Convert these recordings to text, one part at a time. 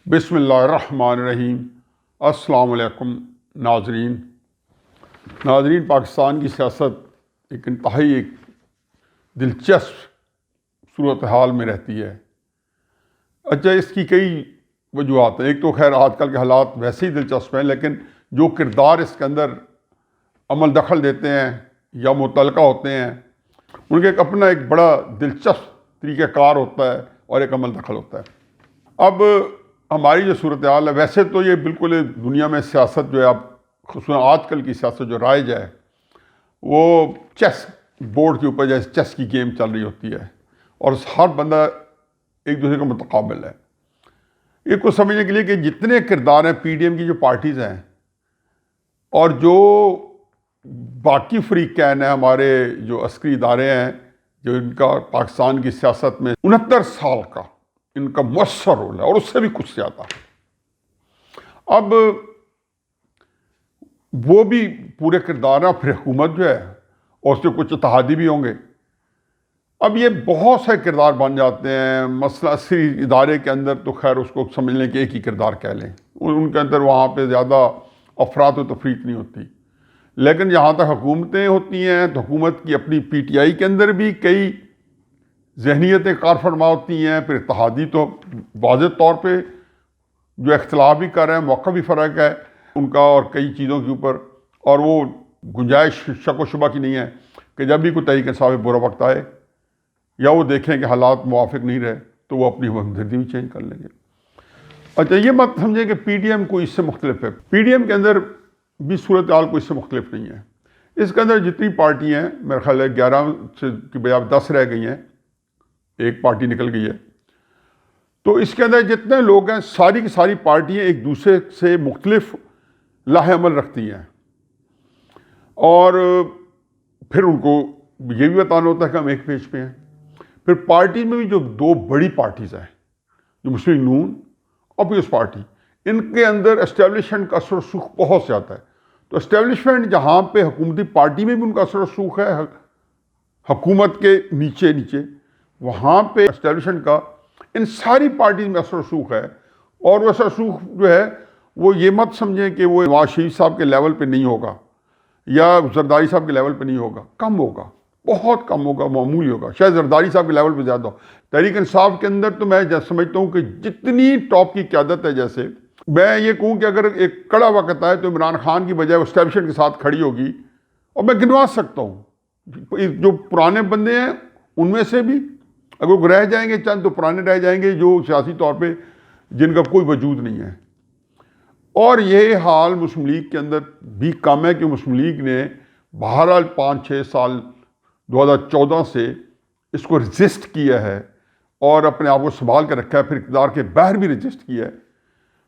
بسم اللہ الرحمن الرحیم۔ السلام علیکم ناظرین، پاکستان کی سیاست ایک انتہائی ایک دلچسپ صورتحال میں رہتی ہے۔ اچھا، اس کی کئی وجوہات ہیں۔ ایک تو خیر آج کل کے حالات ویسے ہی دلچسپ ہیں، لیکن جو کردار اس کے اندر عمل دخل دیتے ہیں یا متعلقہ ہوتے ہیں ان کے اپنا ایک بڑا دلچسپ طریقہ کار ہوتا ہے اور ایک عمل دخل ہوتا ہے۔ اب ہماری جو صورتحال ہے، ویسے تو یہ بالکل دنیا میں سیاست جو ہے، اب خصوصاً آج کل کی سیاست جو رائج ہے وہ چیس بورڈ کے اوپر جیسے چیس کی گیم چل رہی ہوتی ہے اور ہر بندہ ایک دوسرے کا متقابل ہے۔ ایک کو سمجھنے کے لیے کہ جتنے کردار ہیں پی ڈی ایم کی جو پارٹیز ہیں اور جو باقی فریقین ہیں، ہمارے جو عسکری ادارے ہیں جو ان کا پاکستان کی سیاست میں 69 سال کا ان کا مؤثر رول ہے اور اس سے بھی کچھ زیادہ۔ اب وہ بھی پورے کردار ہیں، پھر حکومت جو ہے اور اس سے کچھ اتحادی بھی ہوں گے۔ اب یہ بہت سے کردار بن جاتے ہیں۔ مثلا عسکری ادارے کے اندر تو خیر اس کو سمجھ لیں کہ ایک ہی کردار کہہ لیں، ان کے اندر وہاں پہ زیادہ افراد و تفریق نہیں ہوتی۔ لیکن جہاں تک حکومتیں ہوتی ہیں تو حکومت کی اپنی پی ٹی آئی کے اندر بھی کئی ذہنیتیں کار فرما ہوتی ہیں، پھر اتحادی تو واضح طور پہ جو اختلاف بھی کر رہے ہیں، موقع بھی فرق ہے ان کا اور کئی چیزوں کے اوپر، اور وہ گنجائش شک و شبہ کی نہیں ہے کہ جب بھی کوئی تحریک انصاف برا وقت آئے یا وہ دیکھیں کہ حالات موافق نہیں رہے تو وہ اپنی ہمدردی بھی چینج کر لیں گے۔ اچھا، یہ مت سمجھیں کہ پی ڈی ایم کوئی اس سے مختلف ہے۔ پی ڈی ایم کے اندر بھی صورتحال کوئی اس سے مختلف نہیں ہے۔ اس کے اندر جتنی پارٹی ہیں، میرا خیال ہے 11 سے کی بجائے 10 رہ گئی ہیں، ایک پارٹی نکل گئی ہے، تو اس کے اندر جتنے لوگ ہیں ساری کی ساری پارٹیاں ایک دوسرے سے مختلف لاہ عمل رکھتی ہیں، اور پھر ان کو یہ بھی بتانا ہوتا ہے کہ ہم ایک پیج پہ ہیں۔ پھر پارٹی میں بھی جو دو بڑی پارٹیز ہیں، جو مسلم نون اور پیپلز پارٹی، ان کے اندر اسٹیبلشمنٹ کا اثر و رسوخ بہت زیادہ ہے۔ تو اسٹیبلشمنٹ جہاں پہ حکومتی پارٹی میں بھی ان کا اثر و رسوخ ہے، حکومت کے نیچے وہاں پہ اسٹیبلشمنٹ کا ان ساری پارٹیز میں اثر و رسوخ ہے، اور وہ اثر و رسوخ جو ہے وہ یہ مت سمجھیں کہ وہ نواز شریف صاحب کے لیول پہ نہیں ہوگا یا زرداری صاحب کے لیول پہ نہیں ہوگا، کم ہوگا، بہت کم ہوگا، معمولی ہوگا، شاید زرداری صاحب کے لیول پہ زیادہ ہو۔ تحریک انصاف کے اندر تو میں سمجھتا ہوں کہ جتنی ٹاپ کی قیادت ہے، جیسے میں یہ کہوں کہ اگر ایک کڑا وقت آئے تو عمران خان کی بجائے وہ اسٹیبلشمنٹ کے ساتھ کھڑی ہوگی، اور میں گنوا سکتا ہوں جو پرانے بندے ہیں ان میں سے بھی اگر رہ جائیں گے چند تو پرانے رہ جائیں گے جو سیاسی طور پہ جن کا کوئی وجود نہیں ہے۔ اور یہ حال مسلم لیگ کے اندر بھی کم ہے کہ مسلم لیگ نے بہرحال 5-6 سال 2014 سے اس کو رجسٹ کیا ہے اور اپنے آپ کو سنبھال کر رکھا ہے، پھر اقتدار کے باہر بھی رجسٹ کیا ہے،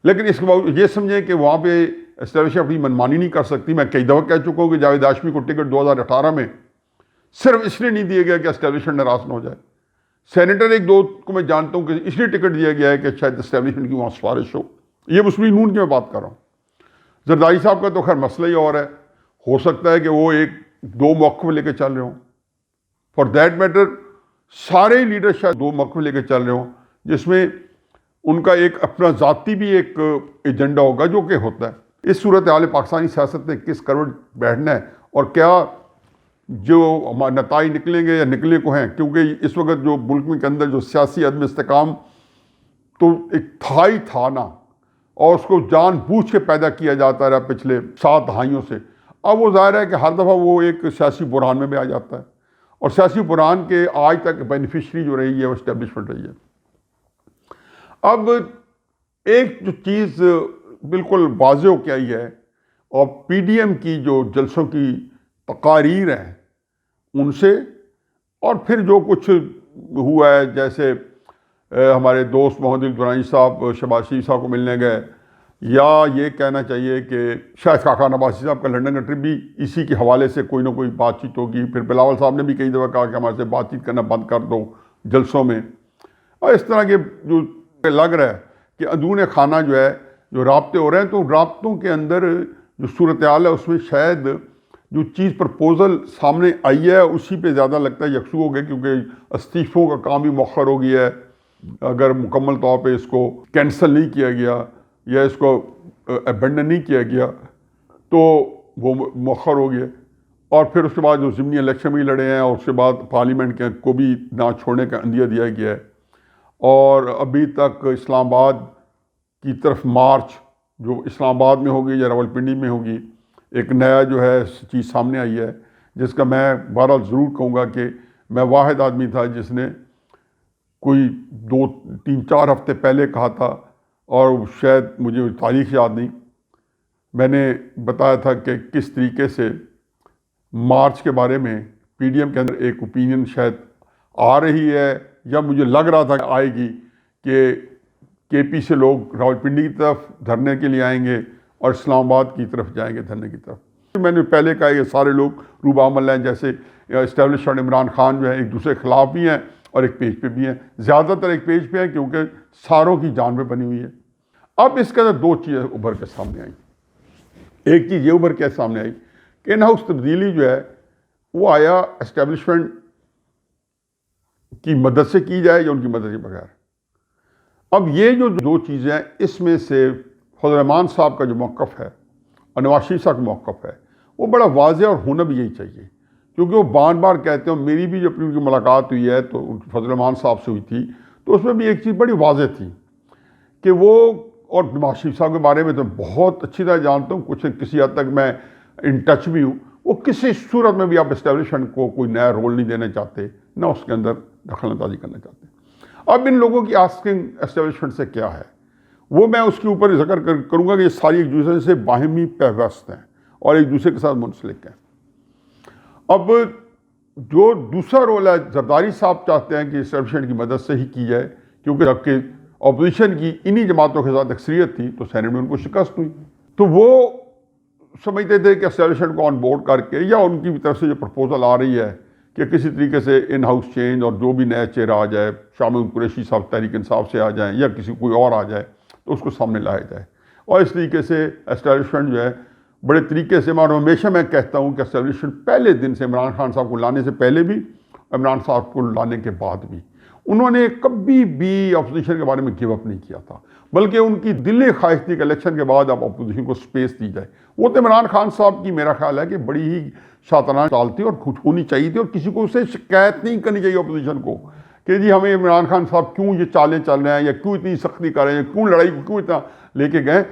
لیکن اس کے باوجود یہ سمجھیں کہ وہاں پہ اسٹیبلشمنٹ اپنی منمانی نہیں کر سکتی۔ میں کئی دفعہ کہہ چکا ہوں کہ جاوید ہاشمی کو ٹکٹ 2018 میں صرف اس لیے نہیں دیا گیا کہ اسٹیبلشمنٹ ناراض نہ ہو جائے۔ سینیٹر ایک دو کو میں جانتا ہوں کہ اس لیے ٹکٹ دیا گیا ہے کہ شاید اسٹیبلشمنٹ کی وہاں سفارش ہو۔ یہ مسلم نون کی میں بات کر رہا ہوں۔ زرداری صاحب کا تو خیر مسئلہ ہی اور ہے، ہو سکتا ہے کہ وہ ایک دو موقف لے کے چل رہے ہوں، فار دیٹ میٹر سارے لیڈر شاید دو موقف لے کے چل رہے ہوں، جس میں ان کا ایک اپنا ذاتی بھی ایک ایجنڈا ہوگا جو کہ ہوتا ہے۔ اس صورتحال پاکستانی سیاست میں کس کروٹ بیٹھنا ہے اور کیا جو ہمارے نتائج نکلیں گے یا نکلے کو ہیں، کیونکہ اس وقت جو ملک کے اندر جو سیاسی عدم استحکام تو ایک تھا ہی تھا نا، اور اس کو جان بوجھ کے پیدا کیا جاتا رہا پچھلے 7 دہائیوں سے۔ اب وہ ظاہر ہے کہ ہر دفعہ وہ ایک سیاسی بحران میں بھی آ جاتا ہے، اور سیاسی بحران کے آج تک بینیفیشری جو رہی ہے وہ اسٹیبلشمنٹ رہی ہے۔ اب ایک جو چیز بالکل واضح ہو کے آئی ہے، اور پی ڈی ایم کی جو جلسوں کی تقاریر ہیں ان سے، اور پھر جو کچھ ہوا ہے، جیسے ہمارے دوست محمد الدرانی صاحب شہباز شریف صاحب کو ملنے گئے، یا یہ کہنا چاہیے کہ شاید خاقان عباسی صاحب کا لنڈن کا ٹرپ بھی اسی کے حوالے سے کوئی نہ کوئی بات چیت ہوگی۔ پھر بلاول صاحب نے بھی کئی دفعہ کہا کہ ہمارے سے بات چیت کرنا بند کر دو جلسوں میں، اور اس طرح کے جو لگ رہا ہے کہ اندرون خانہ جو ہے جو رابطے ہو رہے ہیں، تو رابطوں کے اندر جو صورتحال ہے اس میں شاید جو چیز پرپوزل سامنے آئی ہے اسی پہ زیادہ لگتا ہے یکسو ہو گئے، کیونکہ استعفوں کا کام بھی مؤخر ہو گیا ہے، اگر مکمل طور پہ اس کو کینسل نہیں کیا گیا یا اس کو ابینڈن نہیں کیا گیا تو وہ مؤخر ہو گیا، اور پھر اس کے بعد جو ضمنی الیکشن بھی لڑے ہیں، اور اس کے بعد پارلیمنٹ کو بھی نہ چھوڑنے کا عندیہ دیا گیا ہے، اور ابھی تک اسلام آباد کی طرف مارچ جو اسلام آباد میں ہوگی یا راولپنڈی میں ہوگی، ایک نیا جو ہے چیز سامنے آئی ہے، جس کا میں بہرحال ضرور کہوں گا کہ میں واحد آدمی تھا جس نے کوئی 2-3-4 ہفتے پہلے کہا تھا، اور شاید مجھے تاریخ یاد نہیں، میں نے بتایا تھا کہ کس طریقے سے مارچ کے بارے میں پی ڈی ایم کے اندر ایک اوپینین شاید آ رہی ہے، یا مجھے لگ رہا تھا کہ آئے گی، کہ کے پی سے لوگ راولپنڈی کی طرف دھرنے کے لیے آئیں گے اور اسلام آباد کی طرف جائیں گے دھرنے کی طرف۔ میں نے پہلے کہا یہ سارے لوگ روبہ عمل ہیں، جیسے اسٹیبلشمنٹ عمران خان جو ہے ایک دوسرے کے خلاف بھی ہیں اور ایک پیج پہ بھی ہیں، زیادہ تر ایک پیج پہ ہیں کیونکہ ساروں کی جان پہ بنی ہوئی ہے۔ اب اس کے اندر 2 چیزیں ابھر کے سامنے آئیں۔ ایک چیز یہ ابھر کے سامنے آئی کہ ان ہاؤس تبدیلی جو ہے وہ آیا اسٹیبلشمنٹ کی مدد سے کی جائے یا ان کی مدد کے بغیر۔ اب یہ جو 2 چیزیں ہیں، اس میں سے فضل الرحمان صاحب کا جو موقف ہے اور نواز شریف صاحب کا موقف ہے وہ بڑا واضح اور ہونا بھی یہی چاہیے، کیونکہ وہ بار بار کہتے ہیں، میری بھی جو اپنی ان کی ملاقات ہوئی ہے تو فضل الرحمان صاحب سے ہوئی تھی، تو اس میں بھی ایک چیز بڑی واضح تھی کہ وہ، اور نواز شریف صاحب کے بارے میں تو بہت اچھی طرح جانتا ہوں، کسی حد تک میں ان ٹچ بھی ہوں، وہ کسی صورت میں بھی آپ اسٹیبلشمنٹ کو کوئی نیا رول نہیں دینا چاہتے، نہ اس کے اندر دخل اندازی کرنا چاہتے۔ اب ان لوگوں کی آسکنگ اسٹیبلشمنٹ سے کیا ہے، وہ میں اس کے اوپر ذکر کروں گا کہ یہ ساری ایک دوسرے سے باہمی پیوست ہیں اور ایک دوسرے کے ساتھ منسلک ہیں۔ اب جو دوسرا رول ہے، زرداری صاحب چاہتے ہیں کہ اسٹیبلشمنٹ کی مدد سے ہی کی جائے، کیونکہ جبکہ اپوزیشن کی انہی جماعتوں کے ساتھ اکثریت تھی تو سینٹ میں ان کو شکست ہوئی، تو وہ سمجھتے تھے کہ اسٹیبلشمنٹ کو آن بورڈ کر کے، یا ان کی طرف سے جو پرپوزل آ رہی ہے کہ کسی طریقے سے ان ہاؤس چینج اور جو بھی نیا چہرہ آ جائے، شاہ محمود قریشی صاحب تحریک انصاف سے آ جائیں یا کسی کوئی اور آ جائے، تو اس کو سامنے لایا جائے، اور اس طریقے سے اسٹیبلشمنٹ جو ہے بڑے طریقے سے، اور ہمیشہ میں کہتا ہوں کہ اسٹیبلشمنٹ پہلے دن سے، عمران خان صاحب کو لانے سے پہلے بھی، عمران صاحب کو لانے کے بعد بھی، انہوں نے کبھی بھی اپوزیشن کے بارے میں گیو اپ نہیں کیا تھا، بلکہ ان کی دلی خواہش تھی کہ الیکشن کے بعد اب اپوزیشن کو سپیس دی جائے۔ وہ تو عمران خان صاحب کی میرا خیال ہے کہ بڑی ہی شاطرانہ چال تھی اور کچھ ہونی چاہیے تھی، اور کسی کو اسے شکایت نہیں کرنی چاہیے اپوزیشن کو کہ جی ہمیں عمران خان صاحب کیوں یہ چالیں چل رہے ہیں، یا کیوں اتنی سختی کر رہے ہیں، کیوں لڑائی کو کیوں اتنا لے کے گئے،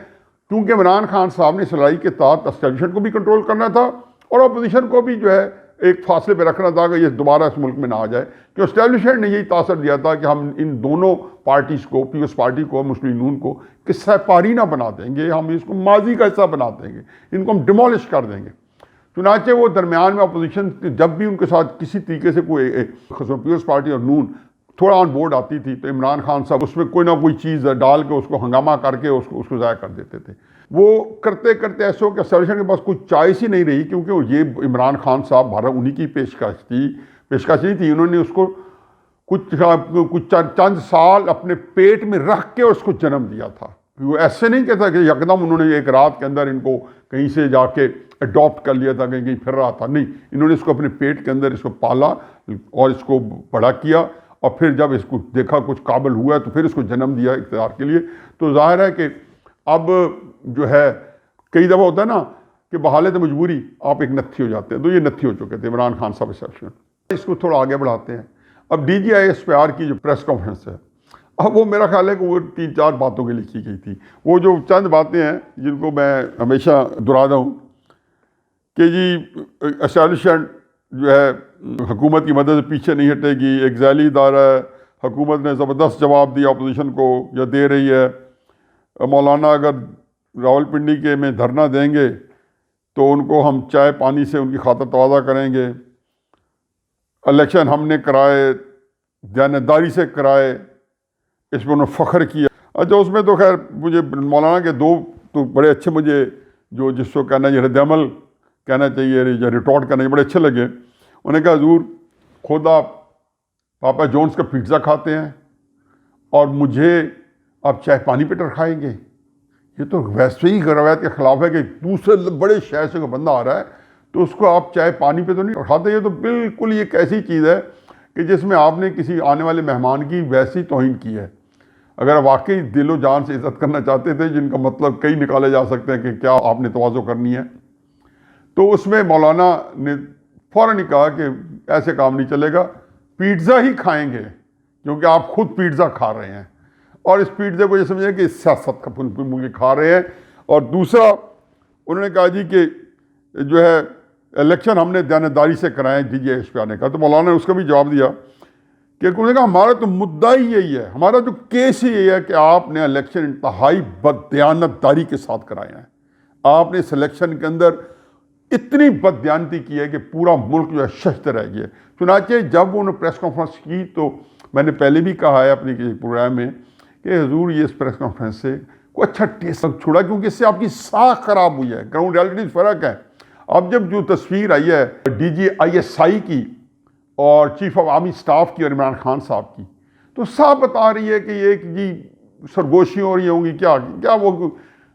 کیونکہ عمران خان صاحب نے اس لڑائی کے تحت اسٹیبلشمنٹ کو بھی کنٹرول کرنا تھا اور اپوزیشن کو بھی جو ہے ایک فاصلے پہ رکھنا تھا کہ یہ دوبارہ اس ملک میں نہ آ جائے، کہ اسٹیبلشمنٹ نے یہی تاثر دیا تھا کہ ہم ان دونوں پارٹیز کو، پیپلز پارٹی کو، مسلم نون کو قصہ پاری نہ بنا دیں گے، ہم اس کو ماضی کا حصہ بنا دیں گے، ان کو ہم ڈیمولش کر دیں گے۔ چنانچہ وہ درمیان میں اپوزیشن جب بھی ان کے ساتھ کسی طریقے سے کوئی پیپلز پارٹی اور نون تھوڑا آن بورڈ آتی تھی تو عمران خان صاحب اس میں کوئی نہ کوئی چیز ڈال کے اس کو ہنگامہ کر کے اس کو ضائع کر دیتے تھے۔ وہ کرتے کرتے ایسے ہو کہ اسٹیبلشمنٹ کے پاس کوئی چائس ہی نہیں رہی، کیونکہ یہ عمران خان صاحب بھارت انہی کی پیشکش نہیں تھی، انہوں نے اس کو کچھ چند سال اپنے پیٹ میں رکھ کے اس کو جنم دیا تھا۔ وہ ایسے نہیں کہتا کہ یکدم انہوں نے ایک رات کے اندر ان کو کہیں سے جا کے اڈاپٹ کر لیا تھا، کہیں پھر رہا تھا، نہیں، انہوں نے اس کو اپنے پیٹ کے اندر اس کو پالا اور اس کو بڑا کیا، اور پھر جب اس کو دیکھا کچھ قابل ہوا تو پھر اس کو جنم دیا اقتدار کے لیے۔ تو ظاہر ہے کہ اب جو ہے کئی دفعہ ہوتا ہے نا کہ بحالت مجبوری آپ ایک نتھی ہو جاتے ہیں، تو یہ نتھی ہو چکے تھے عمران خان صاحب اسٹیبلشمنٹ۔ اس کو تھوڑا آگے بڑھاتے ہیں۔ اب D G I S P R کی جو پریس کانفرنس ہے، اب وہ میرا خیال ہے کہ وہ 3-4 باتوں کے لکھی گئی تھی۔ وہ جو چند باتیں ہیں جن کو میں ہمیشہ دہراتا ہوں کہ جی اسٹیبلشمنٹ جو ہے حکومت کی مدد سے پیچھے نہیں ہٹے گی، ایک ذیلی ادارہ ہے، حکومت نے زبردست جواب دیا اپوزیشن کو یا دے رہی ہے، مولانا اگر راولپنڈی کے میں دھرنا دیں گے تو ان کو ہم چائے پانی سے ان کی خاطر تواضع کریں گے، الیکشن ہم نے کرائے، دیانتداری سے کرائے، اس پہ انہوں نے فخر کیا۔ اچھا اس میں تو خیر مجھے مولانا کے 2 تو بڑے اچھے، مجھے جو جس کو کہنا یہ رد عمل کہنا چاہیے یا ریٹارٹ کرنا چاہیے، بڑے اچھے لگے۔ انہوں نے کہا حضور خود آپ پاپا جونز کا پیزا کھاتے ہیں اور مجھے آپ چائے پانی پہ ٹرکھائیں گے، یہ تو ویسے ہی روایت کے خلاف ہے کہ دوسرے بڑے شہر سے کوئی بندہ آ رہا ہے تو اس کو آپ چائے پانی پہ تو نہیں ٹرکھاتے۔ یہ تو بالکل ایک ایسی چیز ہے کہ جس میں آپ نے کسی آنے والے مہمان کی ویسی توہین کی ہے. اگر واقعی دل و جان سے عزت کرنا چاہتے تھے، جن کا مطلب کئی نکالے جا سکتے ہیں کہ کیا آپ نے تواضع کرنی ہے، تو اس میں مولانا نے فوراً ہی کہا کہ ایسے کام نہیں چلے گا، پیٹزا ہی کھائیں گے، کیونکہ آپ خود پیٹزا کھا رہے ہیں، اور اس پیٹزے کو یہ سمجھیں کہ سیاست کا مجھے کھا رہے ہیں. اور دوسرا انہوں نے کہا جی کہ جو ہے الیکشن ہم نے دیانتداری سے کرائے DGSP آنے کا. تو مولانا نے اس کا بھی جواب دیا کہ انہوں نے کہا ہمارا تو مدعا ہی یہی ہے، ہمارا تو کیس ہی یہی ہے کہ آپ نے الیکشن انتہائی بددیانتداری کے ساتھ کرائے ہیں. آپ نے اس الیکشن کے اندر اتنی بددیانتی کی ہے کہ پورا ملک جو ہے ششدر رہ گیا. چنانچہ جب انہوں نے پریس کانفرنس کی تو میں نے پہلے بھی کہا ہے اپنی پروگرام میں کہ حضور یہ اس پریس کانفرنس سے کوئی اچھا ٹیسٹ چھوڑا، کیونکہ اس سے آپ کی ساکھ خراب ہوئی ہے. گراؤنڈ ریالٹی فرق ہے. اب جب جو تصویر آئی ہے DGISI کی اور چیف آف آرمی اسٹاف کی اور عمران خان صاحب کی، تو صاحب بتا رہی ہے کہ یہ ایک جی سرگوشیاں ہو رہی ہوں گی، کیا وہ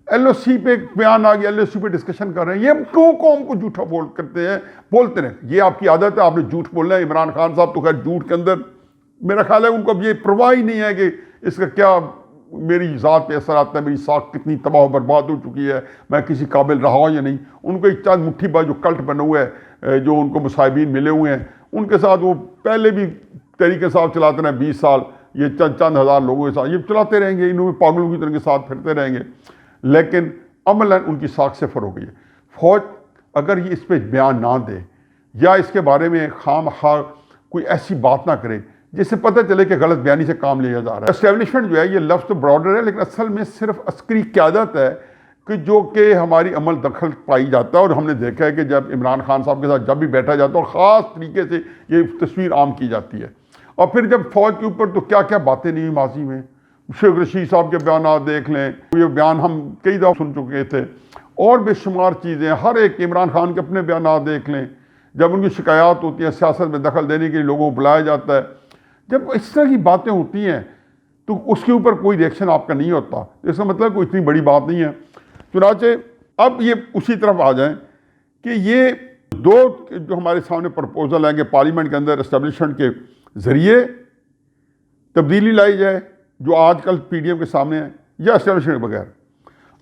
LOC پہ بیان آ گیا، LOC پہ ڈسکشن کر رہے ہیں. یہ کیوں قوم کو جھوٹا بولتے رہے. یہ آپ کی عادت ہے، آپ نے جھوٹ بولنا ہے. عمران خان صاحب تو خیر جھوٹ کے اندر میرا خیال ہے ان کو اب یہ پرواہ ہی نہیں ہے کہ اس کا کیا میری ذات پہ اثر آتا ہے، میری ساکھ کتنی تباہ و برباد ہو چکی ہے، میں کسی قابل رہا یا نہیں. ان کو ایک چند مٹھی بھر جو کلٹ بنا ہوا ہے، جو ان کو مصاحبین ملے ہوئے ہیں، ان کے ساتھ وہ پہلے بھی تحریک انصاف چلاتے رہے 20 سال، یہ چند ہزار لوگوں کے ساتھ یہ چلاتے رہیں گے، انہوں میں پاگلوں کی طرح کے ساتھ پھرتے رہیں گے. لیکن عملاً ان کی ساکھ سے فرو گئی ہے. فوج اگر یہ اس پہ بیان نہ دے یا اس کے بارے میں خام خواہ کوئی ایسی بات نہ کرے جس سے پتہ چلے کہ غلط بیانی سے کام لیا جا رہا ہے. اسٹیبلشمنٹ جو ہے یہ لفظ تو براڈر ہے، لیکن اصل میں صرف عسکری قیادت ہے کہ جو کہ ہماری عمل دخل پائی جاتا ہے. اور ہم نے دیکھا ہے کہ جب عمران خان صاحب کے ساتھ جب بھی بیٹھا جاتا ہے اور خاص طریقے سے یہ تصویر عام کی جاتی ہے. اور پھر جب فوج کے اوپر تو کیا کیا باتیں نہیں ہوئی ماضی میں. شیخ رشید صاحب کے بیانات دیکھ لیں، یہ بیان ہم کئی دفعہ سن چکے تھے، اور بے شمار چیزیں، ہر ایک عمران خان کے اپنے بیانات دیکھ لیں. جب ان کی شکایات ہوتی ہیں، سیاست میں دخل دینے کے لیے لوگوں کو بلایا جاتا ہے، جب اس طرح کی باتیں ہوتی ہیں تو اس کے اوپر کوئی ریئیکشن آپ کا نہیں ہوتا. اس کا مطلب کوئی اتنی بڑی بات نہیں ہے. چنانچہ اب یہ اسی طرف آ جائیں کہ یہ دو جو ہمارے سامنے پرپوزل ہیں کہ پارلیمنٹ کے اندر اسٹیبلشمنٹ کے ذریعے تبدیلی لائی جائے جو آج کل PDM کے سامنے ہے، یا اسٹیبلشمنٹ کے بغیر.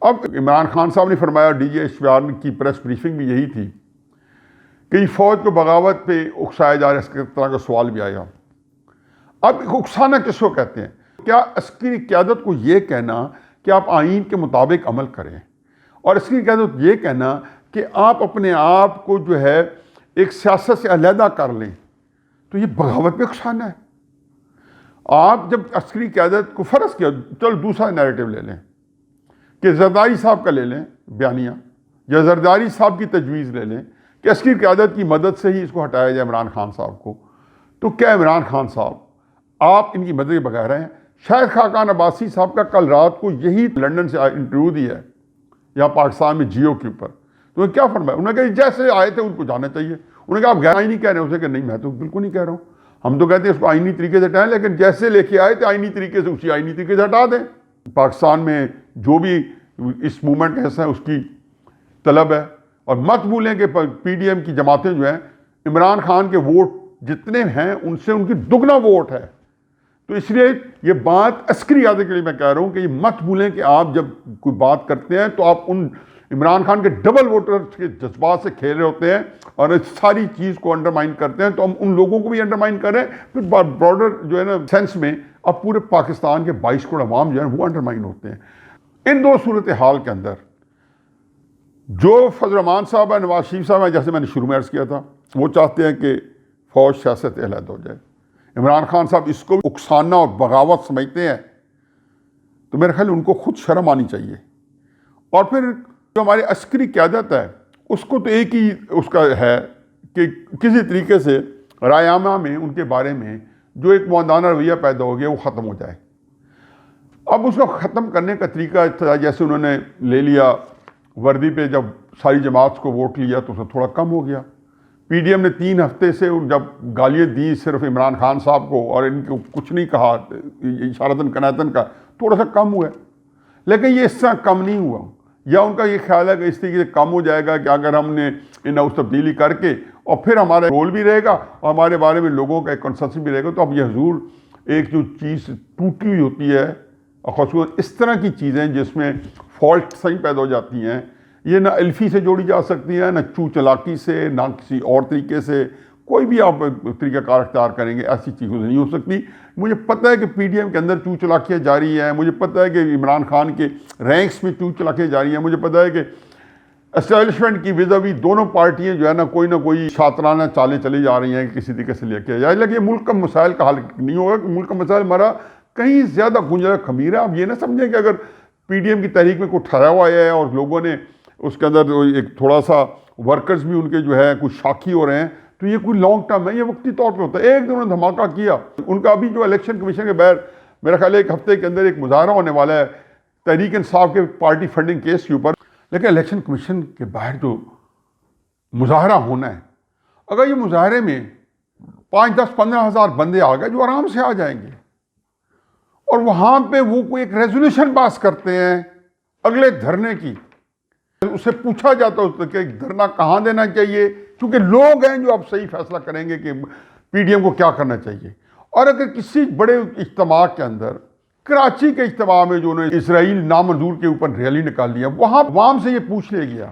اب عمران خان صاحب نے فرمایا، DGSP کی پریس بریفنگ بھی یہی تھی کہ فوج کو بغاوت پہ اکسایا جا رہا ہے. اس طرح کا سوال بھی آیا. اب اکسانا کس کو کہتے ہیں؟ کیا عسکری قیادت کو یہ کہنا کہ آپ آئین کے مطابق عمل کریں، اور عسکری قیادت یہ کہنا کہ آپ اپنے آپ کو جو ہے ایک سیاست سے علیحدہ کر لیں، تو یہ بغاوت پہ اکسانا ہے. آپ جب عسکری قیادت کو فرض کیا، چلو دوسرا نیریٹو لے لیں کہ زرداری صاحب کا لے لیں بیانیہ، یا زرداری صاحب کی تجویز لے لیں کہ عسکری قیادت کی مدد سے ہی اس کو ہٹایا جائے عمران خان صاحب کو. تو کیا عمران خان صاحب آپ ان کی مدد کے بغیر ہیں؟ شاہد خاقان عباسی صاحب کا کل رات کو یہی لنڈن سے انٹرویو دیا ہے یہاں پاکستان میں جیو کے اوپر. تو کیا فرمایا؟ انہوں نے کہا جیسے آئے تھے ان کو جانا چاہیے. انہوں نے کہا آپ غیر آئینی کہہ رہے ہیں؟ اسے کہ نہیں، میں تو بالکل نہیں کہہ رہا ہوں. ہم تو کہتے ہیں اس کو آئینی طریقے سے ہٹائیں، لیکن جیسے لے کے آئے تھے آئینی طریقے سے اسی آئینی طریقے سے ہٹا دیں. پاکستان میں جو بھی اس موومنٹ کا حصہ ہے اس کی طلب ہے. اور مت بھولیں کہ PDM کی جماعتیں جو ہیں، عمران خان کے ووٹ جتنے ہیں ان سے ان کی دگنا ووٹ ہے. تو اس لیے یہ بات عسکری قیادت کے لیے میں کہہ رہا ہوں کہ یہ مت بھولیں کہ آپ جب کوئی بات کرتے ہیں تو آپ ان عمران خان کے ڈبل ووٹر کے جذبات سے کھیل رہے ہوتے ہیں اور اس ساری چیز کو انڈرمائن کرتے ہیں. تو ہم ان لوگوں کو بھی انڈرمائن کر رہے ہیں، پھر براڈر جو ہے نا سینس میں اب پورے پاکستان کے 22 کروڑ عوام جو ہیں وہ انڈرمائن ہوتے ہیں. ان دو صورتحال کے اندر جو فضل الرحمان صاحب ہے، نواز شریف صاحب ہیں، جیسے میں نے شروع میں عرض کیا تھا، وہ چاہتے ہیں کہ فوج سیاست سے علیحدہ ہو جائے. عمران خان صاحب اس کو اکسانا اور بغاوت سمجھتے ہیں. تو میرے خیال ان کو خود شرم آنی چاہیے. اور پھر جو ہماری عسکری قیادت ہے اس کو تو ایک ہی اس کا ہے کہ کسی طریقے سے رائے عامہ میں ان کے بارے میں جو ایک معاندانہ رویہ پیدا ہو گیا وہ ختم ہو جائے. اب اس کو ختم کرنے کا طریقہ جیسے انہوں نے لے لیا وردی پہ، جب ساری جماعت کو ووٹ لیا تو اس میں تھوڑا کم ہو گیا. PDM نے 3 ہفتے سے جب گالیاں دی صرف عمران خان صاحب کو اور ان کو کچھ نہیں کہا اشارتاً کنایتاً کا، تھوڑا سا کم ہوا ہے. لیکن یہ اس طرح کم نہیں ہوا، یا ان کا یہ خیال ہے کہ اس طریقے سے کم ہو جائے گا کہ اگر ہم نے ان ہاؤس تبدیلی کر کے اور پھر ہمارا رول بھی رہے گا اور ہمارے بارے میں لوگوں کا ایک کنسنسس بھی رہے گا. تو اب یہ حضور ایک جو چیز ٹوٹی ہوئی ہوتی ہے اور خصوصاً اس طرح کی چیزیں جس میں فالٹ صحیح پیدا ہو جاتی ہیں، یہ نہ الفی سے جوڑی جا سکتی ہیں، نہ چالاکی سے، نہ کسی اور طریقے سے. کوئی بھی آپ طریقہ کار اختیار کریں گے ایسی چیزوں سے نہیں ہو سکتی. مجھے پتہ ہے کہ پی ڈی ایم کے اندر چالاکیاں جاری ہیں، مجھے پتہ ہے کہ عمران خان کے رینکس میں چالاکیاں جاری ہیں، مجھے پتہ ہے کہ اسٹیبلشمنٹ کی وزاوی دونوں پارٹیاں جو ہے نا کوئی نہ کوئی شاطرانہ چالیں چلی جا رہی ہیں کہ کسی طریقے سے لے کے جائے. لیکن یہ ملک کا مسائل کا حل نہیں ہوگا کہ ملک کا مسائل ہمارا کہیں زیادہ گنجا خمیر ہے. آپ یہ نہ سمجھیں کہ اگر پی ڈی ایم کی تحریک میں کوئی ٹھہرا ہوا ہے اور لوگوں نے اس کے اندر ایک تھوڑا سا ورکرز بھی ان کے جو ہے کچھ شاکی ہو رہے ہیں تو یہ کوئی لانگ ٹرم ہے، یہ وقتی طور پہ ہوتا ہے. ایک دن انہوں نے دھماکہ کیا. ان کا ابھی جو الیکشن کمیشن کے باہر میرا خیال ہے ایک ہفتے کے اندر ایک مظاہرہ ہونے والا ہے تحریک انصاف کے پارٹی فنڈنگ کیس کے اوپر. لیکن الیکشن کمیشن کے باہر جو مظاہرہ ہونا ہے، اگر یہ مظاہرے میں 5، 10، 15 ہزار بندے آ گئے جو آرام سے آ جائیں گے اور وہاں پہ وہ کوئی ایک ریزولوشن پاس کرتے ہیں اگلے دھرنے کی، اس سے پوچھا جاتا ہے کہ دھرنا کہاں دینا چاہیے، کیونکہ لوگ ہیں جو اب صحیح فیصلہ کریں گے کہ پی ڈی ایم کو کیا کرنا چاہیے. اور اگر کسی بڑے اجتماع کے اندر، کراچی کے اجتماع میں جو انہوں نے اسرائیل نامنظور کے اوپر ریلی نکال لیا، وہاں عوام سے یہ پوچھ لیا گیا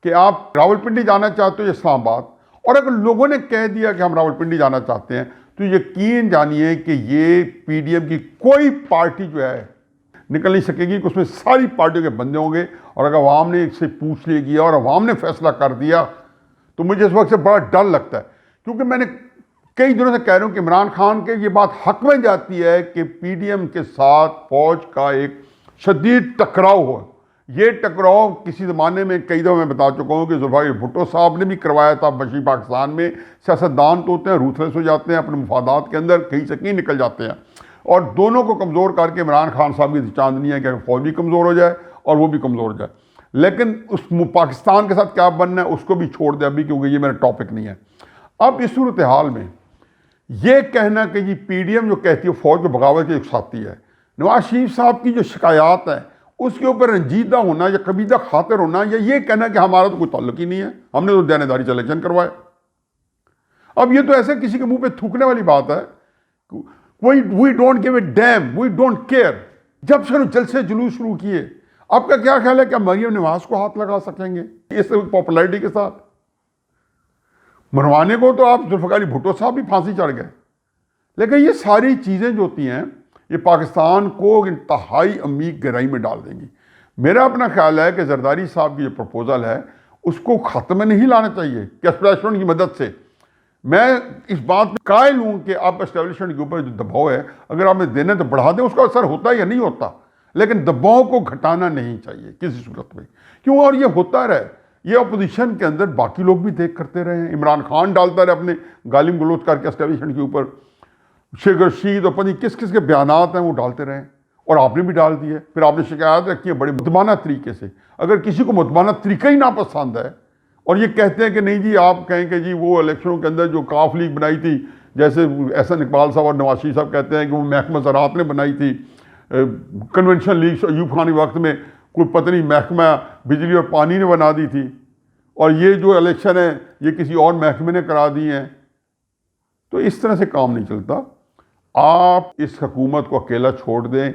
کہ آپ راولپنڈی جانا چاہتے ہو یا اسلام آباد، اور اگر لوگوں نے کہہ دیا کہ ہم راولپنڈی جانا چاہتے ہیں تو یقین جانیے کہ یہ پی ڈی ایم کی کوئی پارٹی جو ہے نکل نہیں سکے گی کہ اس میں ساری پارٹیوں کے بندے ہوں گے. اور اگر عوام نے اس سے پوچھ لیا گیا اور عوام نے فیصلہ کر دیا تو مجھے اس وقت سے بڑا ڈر لگتا ہے، کیونکہ میں نے کئی دنوں سے کہہ رہا ہوں کہ عمران خان کے یہ بات حق میں جاتی ہے کہ پی ڈی ایم کے ساتھ فوج کا ایک شدید ٹکراؤ ہو. یہ ٹکراؤ کسی زمانے میں کئی دفعہ میں بتا چکا ہوں کہ ذوالفقار بھٹو صاحب نے بھی کروایا تھا مشرقی پاکستان میں. سیاستدان تو ہوتے ہیں روتھلیس ہو جاتے ہیں، اپنے مفادات کے اندر کہیں سے کہیں نکل جاتے ہیں، اور دونوں کو کمزور کر کے عمران خان صاحب کی چاندنی ہے کہ فوج بھی کمزور ہو جائے اور وہ بھی کمزور ہو جائے. لیکن اس پاکستان کے ساتھ کیا بننا ہے اس کو بھی چھوڑ دے ابھی، کیونکہ یہ میرا ٹاپک نہیں ہے. اب اس صورتحال میں یہ کہنا کہ جی پی ڈی ایم جو کہتی ہے فوج کو بغاوت کی اکساتی ہے، نواز شریف صاحب کی جو شکایات ہیں اس کے اوپر رنجیدہ ہونا یا قبیدہ خاطر ہونا، یا یہ کہنا کہ ہمارا تو کوئی تعلق ہی نہیں ہے، ہم نے تو دیانتداری سے الیکشن کروائے. اب یہ تو ایسے کسی کے منہ پہ تھوکنے والی بات ہے. We don't give a damn, we don't care. جب سے جلسے جلوس شروع کیے، آپ کا کیا خیال ہے کہ مریم نواز کو ہاتھ لگا سکیں گے اس پاپولرٹی کے ساتھ؟ مروانے کو تو آپ ذوالفقار بھٹو صاحب بھی پھانسی چڑھ گئے. لیکن یہ ساری چیزیں جو ہوتی ہیں یہ پاکستان کو انتہائی عمیق گہرائی میں ڈال دیں گی. میرا اپنا خیال ہے کہ زرداری صاحب کی جو پروپوزل ہے اس کو ختم میں نہیں لانا چاہیے کہ اسٹیبلشمنٹ کی مدد سے. میں اس بات میں قائل ہوں کہ آپ اسٹیبلشمنٹ کے اوپر جو دباؤ ہے اگر آپ نے دینا تو بڑھا دیں، اس کا اثر ہوتا ہے یا نہیں ہوتا، لیکن دباؤ کو گھٹانا نہیں چاہیے کسی صورت میں. کیوں؟ اور یہ ہوتا رہے، یہ اپوزیشن کے اندر باقی لوگ بھی دیکھ کرتے رہے ہیں. عمران خان ڈالتا رہے اپنے گالم گلوچ کر کے اسٹیبلشمنٹ کے اوپر، شیخ رشید اور پتہ کس کس کے بیانات ہیں وہ ڈالتے رہے، اور آپ نے بھی ڈال دیے. پھر آپ نے شکایت رکھی ہے بڑے مدمانہ طریقے سے. اگر کسی کو مدمانہ طریقہ ہی ناپسند ہے اور یہ کہتے ہیں کہ نہیں جی آپ کہیں کہ جی وہ الیکشنوں کے اندر جو کاف لیگ بنائی تھی، جیسے احسن اقبال صاحب اور نواز شریف صاحب کہتے ہیں کہ وہ محکمہ زراعت نے بنائی تھی، کنونشن لیگ ایوب خانی وقت میں کوئی پتہ نہیں محکمہ بجلی اور پانی نے بنا دی تھی، اور یہ جو الیکشن ہے یہ کسی اور محکمے نے کرا دی ہیں. تو اس طرح سے کام نہیں چلتا. آپ اس حکومت کو اکیلا چھوڑ دیں،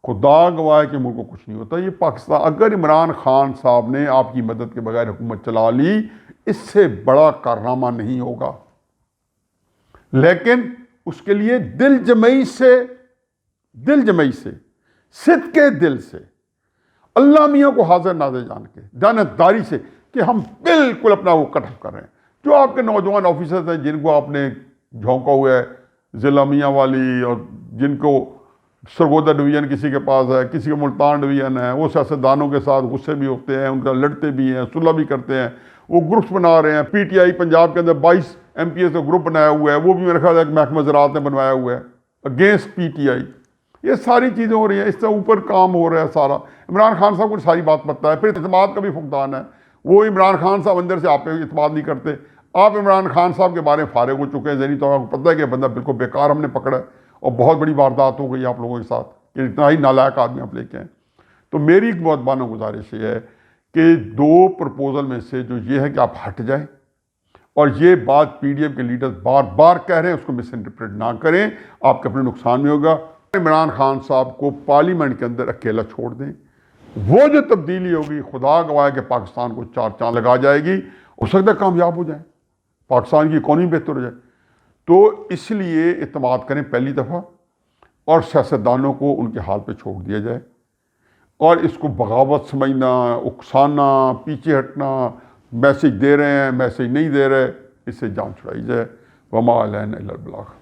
خدا گواہ کہ ملک کو کچھ نہیں ہوتا. یہ پاکستان، اگر عمران خان صاحب نے آپ کی مدد کے بغیر حکومت چلا لی، اس سے بڑا کارنامہ نہیں ہوگا. لیکن اس کے لیے دل جمعی سے صدق کے دل سے اللہ میاں کو حاضر ناظر جان کے دیانتداری سے کہ ہم بالکل اپنا وہ کٹ آف کر رہے ہیں. جو آپ کے نوجوان آفیسرز ہیں جن کو آپ نے جھونکا ہوا ہے، ضلع میاں والی، اور جن کو سرگودا ڈویژن کسی کے پاس ہے، کسی کا ملتان ڈویژن ہے، وہ سیاستدانوں کے ساتھ غصے بھی ہوتے ہیں، ان کا لڑتے بھی ہیں، صلح بھی کرتے ہیں، وہ گروپس بنا رہے ہیں. پی ٹی آئی پنجاب کے اندر 22 ایم پی ایس کا گروپ بنایا ہوا ہے، وہ بھی میرے خیال ہے کہ محکمہ زراعت نے بنوایا ہوا ہے اگینسٹ پی ٹی آئی. یہ ساری چیزیں ہو رہی ہیں، اس سے اوپر کام ہو رہا ہے سارا. عمران خان صاحب کو ساری بات پتہ ہے. پھر اعتماد کا بھی فقدان ہے. وہ عمران خان صاحب اندر سے آپ پہ اعتماد نہیں کرتے. آپ عمران خان صاحب کے بارے میں فارغ ہو چکے ہیں ذہنی طور پر. پتہ ہے کہ بندہ بالکل بیکار ہم نے پکڑا ہے اور بہت بڑی واردات ہو گئی آپ لوگوں کے ساتھ کہ اتنا ہی نالائق آدمی آپ لے کے آئیں. تو میری ایک بہت بانہ گزارش یہ ہے کہ 2 پرپوزل میں سے جو یہ ہے کہ آپ ہٹ جائیں اور یہ بات پی ڈی ایم کے لیڈرز بار بار کہہ رہے ہیں، اس کو مس انٹرپریٹ نہ کریں، آپ کے اپنے نقصان میں ہوگا۔ عمران خان صاحب کو پارلیمنٹ کے اندر اکیلا چھوڑ دیں، وہ جو تبدیلی ہوگی خدا گواہ ہے کہ پاکستان کو چار چاند لگا جائے گی، ہو سکتا ہے کامیاب ہو جائیں، پاکستان کی اکانومی بہتر ہو جائے۔ تو اس لیے اعتماد کریں پہلی دفعہ، اور سیاستدانوں کو ان کے حال پہ چھوڑ دیا جائے، اور اس کو بغاوت سمجھنا، اکسانا، پیچھے ہٹنا، میسج دے رہے ہیں میسج نہیں دے رہے، اس سے جان چھڑائی جائے۔ وما علینا الا البلاغ۔